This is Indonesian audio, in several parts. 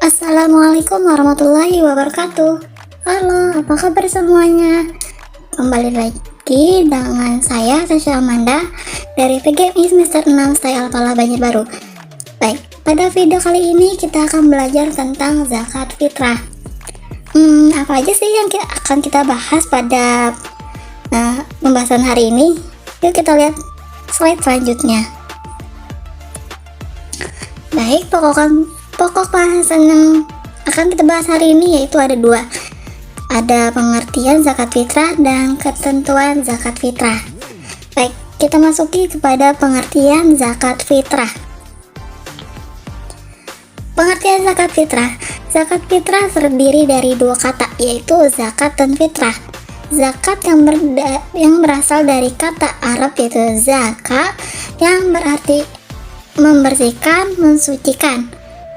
Assalamualaikum warahmatullahi wabarakatuh. Halo, apa kabar semuanya? Kembali lagi dengan saya, Tasya Amanda, dari PGMI semester 6 Stay Alpala Banjarbaru. Baik, pada video kali ini kita akan belajar tentang zakat fitrah. Apa aja sih yang akan kita bahas pada pembahasan hari ini? Yuk kita lihat slide selanjutnya. Baik, pokok bahasan yang akan kita bahas hari ini yaitu ada dua. Ada pengertian zakat fitrah dan ketentuan zakat fitrah. Baik, kita masuki kepada pengertian zakat fitrah. Pengertian zakat fitrah. Zakat fitrah terdiri dari dua kata, yaitu zakat dan fitrah. Zakat yang berasal dari kata Arab yaitu zakat, yang berarti membersihkan, mensucikan.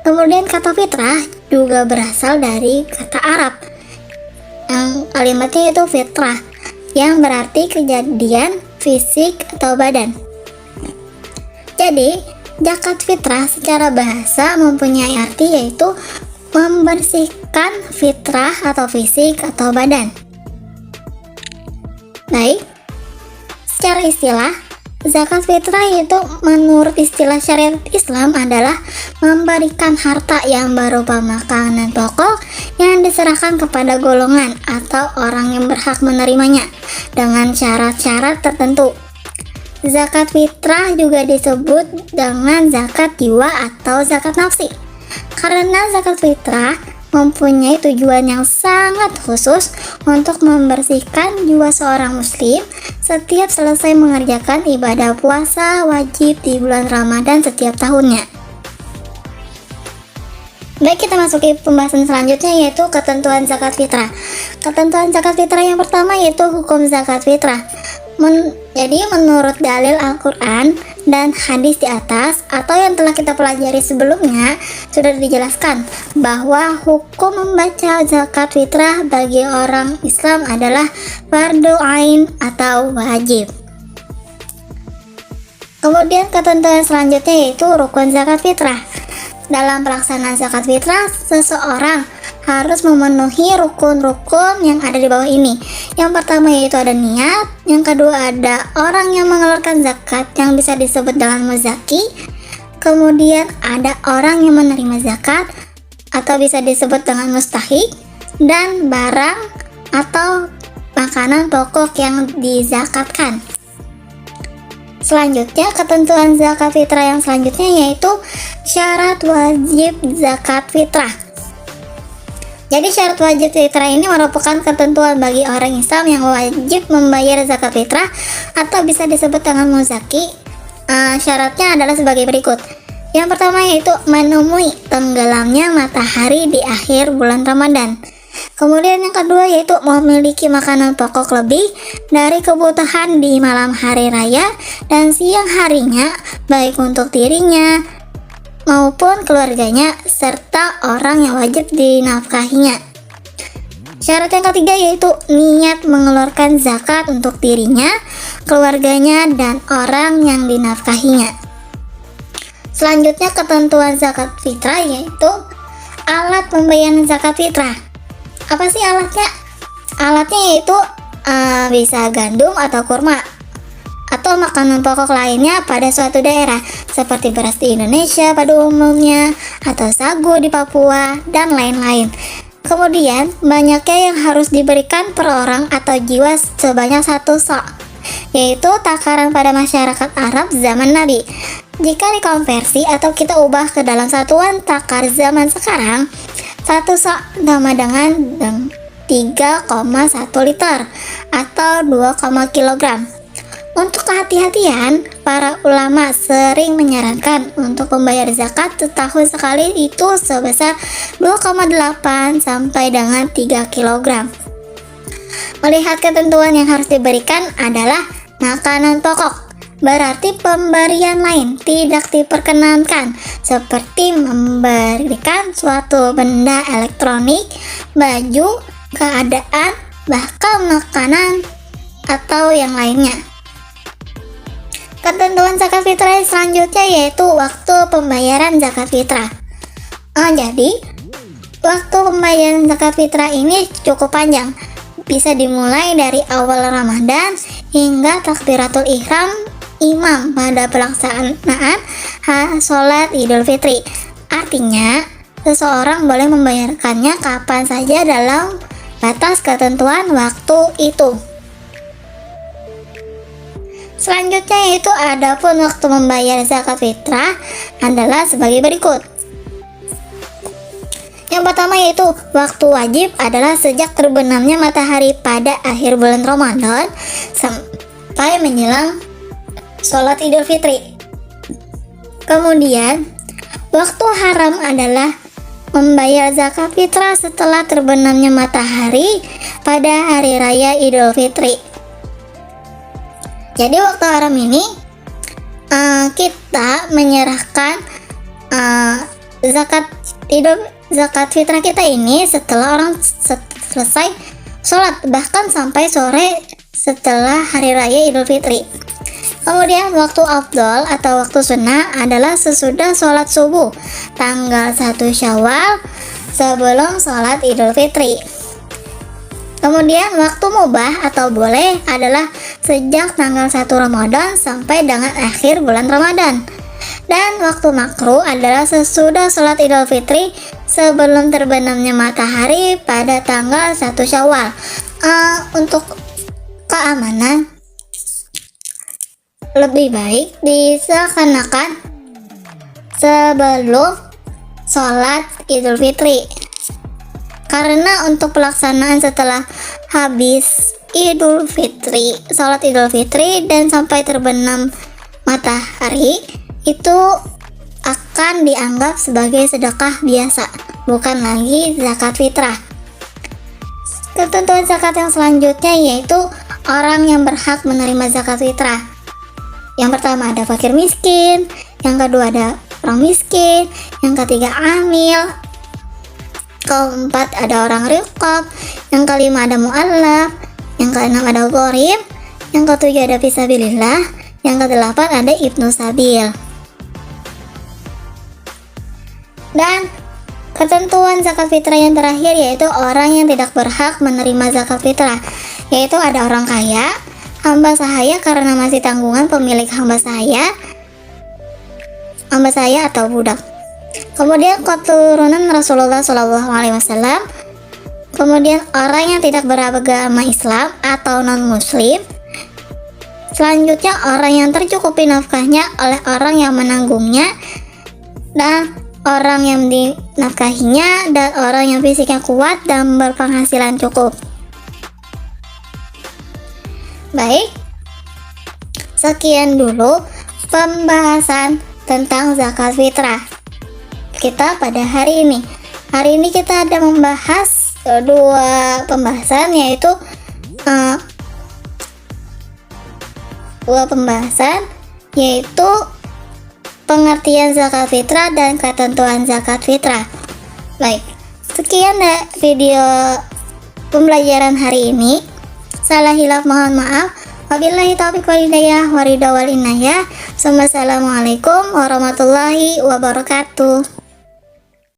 Kemudian kata fitrah juga berasal dari kata Arab yang kalimatnya itu fitrah, yang berarti kejadian fisik atau badan. Jadi zakat fitrah secara bahasa mempunyai arti yaitu membersihkan fitrah atau fisik atau badan. Baik, secara istilah, zakat fitrah itu menurut istilah syariat Islam adalah memberikan harta yang berupa makanan pokok yang diserahkan kepada golongan atau orang yang berhak menerimanya dengan syarat-syarat tertentu. Zakat fitrah juga disebut dengan zakat jiwa atau zakat nafsi, karena zakat fitrah mempunyai tujuan yang sangat khusus untuk membersihkan jiwa seorang muslim setiap selesai mengerjakan ibadah puasa wajib di bulan Ramadan setiap tahunnya. Baik, kita masuki pembahasan selanjutnya yaitu ketentuan zakat fitrah. Ketentuan zakat fitrah yang pertama yaitu hukum zakat fitrah. Jadi menurut dalil Al-Quran dan hadis di atas atau yang telah kita pelajari sebelumnya, sudah dijelaskan bahwa hukum membaca zakat fitrah bagi orang Islam adalah fardu ain atau wajib. Kemudian ketentuan selanjutnya yaitu rukun zakat fitrah. Dalam pelaksanaan zakat fitrah, seseorang harus memenuhi rukun-rukun yang ada di bawah ini. Yang pertama yaitu ada niat, yang kedua ada orang yang mengeluarkan zakat yang bisa disebut dengan muzaki, kemudian ada orang yang menerima zakat atau bisa disebut dengan mustahik, dan barang atau makanan pokok yang dizakatkan. Selanjutnya, ketentuan zakat fitrah yang selanjutnya yaitu syarat wajib zakat fitrah. Jadi syarat wajib fitrah ini merupakan ketentuan bagi orang Islam yang wajib membayar zakat fitrah atau bisa disebut dengan muzaki. Syaratnya adalah sebagai berikut. Yang pertama yaitu menemui tenggelamnya matahari di akhir bulan Ramadan. Kemudian yang kedua yaitu memiliki makanan pokok lebih dari kebutuhan di malam hari raya dan siang harinya, baik untuk dirinya maupun keluarganya serta orang yang wajib dinafkahinya. Syarat yang ketiga yaitu niat mengeluarkan zakat untuk dirinya, keluarganya, dan orang yang dinafkahinya. Selanjutnya ketentuan zakat fitrah yaitu alat pembayaran zakat fitrah. Apa sih alatnya? Alatnya yaitu bisa gandum atau kurma atau makanan pokok lainnya pada suatu daerah seperti beras di Indonesia pada umumnya atau sagu di Papua dan lain-lain. Kemudian banyaknya yang harus diberikan per orang atau jiwa sebanyak 1 sa', yaitu takaran pada masyarakat Arab zaman Nabi. Jika dikonversi atau kita ubah ke dalam satuan takar zaman sekarang, 1 sa' sama dengan 3,1 liter atau 2, kilogram. Untuk kehati-hatian, para ulama sering menyarankan untuk membayar zakat setahun sekali itu sebesar 2,8 sampai dengan 3 kilogram. Melihat ketentuan yang harus diberikan adalah makanan pokok, berarti pemberian lain tidak diperkenankan seperti memberikan suatu benda elektronik, baju, keadaan, bahkan makanan atau yang lainnya. Ketentuan zakat fitrah selanjutnya yaitu waktu pembayaran zakat fitrah. Jadi waktu pembayaran zakat fitrah ini cukup panjang, bisa dimulai dari awal Ramadan hingga takbiratul ihram imam pada pelaksanaan sholat Idul Fitri. Artinya, seseorang boleh membayarkannya kapan saja dalam batas ketentuan waktu itu. Selanjutnya yaitu adapun waktu membayar zakat fitrah adalah sebagai berikut. Yang pertama yaitu waktu wajib adalah sejak terbenamnya matahari pada akhir bulan Ramadan sampai menjelang sholat Idul Fitri. Kemudian waktu haram adalah membayar zakat fitrah setelah terbenamnya matahari pada hari raya Idul Fitri. Jadi waktu haram ini kita menyerahkan zakat fitrah kita ini setelah orang selesai sholat, bahkan sampai sore setelah hari raya Idul Fitri. Kemudian waktu afdol atau waktu sunnah adalah sesudah sholat subuh tanggal 1 Syawal sebelum sholat Idul Fitri. Kemudian waktu mubah atau boleh adalah sejak tanggal 1 Ramadan sampai dengan akhir bulan Ramadan. Dan waktu makruh adalah sesudah sholat Idul Fitri sebelum terbenamnya matahari pada tanggal 1 Syawal. Untuk keamanan, lebih baik dilaksanakan sebelum sholat Idul Fitri. Karena untuk pelaksanaan setelah habis sholat Idul Fitri dan sampai terbenam matahari itu akan dianggap sebagai sedekah biasa, bukan lagi zakat fitrah. Ketentuan zakat yang selanjutnya yaitu orang yang berhak menerima zakat fitrah. Yang pertama ada fakir miskin, yang kedua ada orang miskin, yang ketiga amil, keempat ada orang riqab, yang kelima ada mu'allaf, yang keenam ada gharib, yang ketujuh ada fisabilillah, yang kedelapan ada ibnu sabil. Dan ketentuan zakat fitrah yang terakhir yaitu orang yang tidak berhak menerima zakat fitrah, yaitu ada orang kaya, hamba sahaya karena masih tanggungan pemilik hamba sahaya atau budak. Kemudian keturunan Rasulullah SAW. Kemudian orang yang tidak beragama Islam atau non-Muslim. Selanjutnya orang yang tercukupi nafkahnya oleh orang yang menanggungnya, dan orang yang dinafkahinya, dan orang yang fisiknya kuat dan berpenghasilan cukup. Baik, sekian dulu pembahasan tentang zakat fitrah kita pada hari ini. Hari ini kita ada membahas dua pembahasan, yaitu pengertian zakat fitrah dan ketentuan zakat fitrah. Baik, sekian video pembelajaran hari ini. Salah hilaf mohon maaf. Wabillahi taufiq wal hidayah, waridha wal inayah. Wassalamualaikum warahmatullahi wabarakatuh.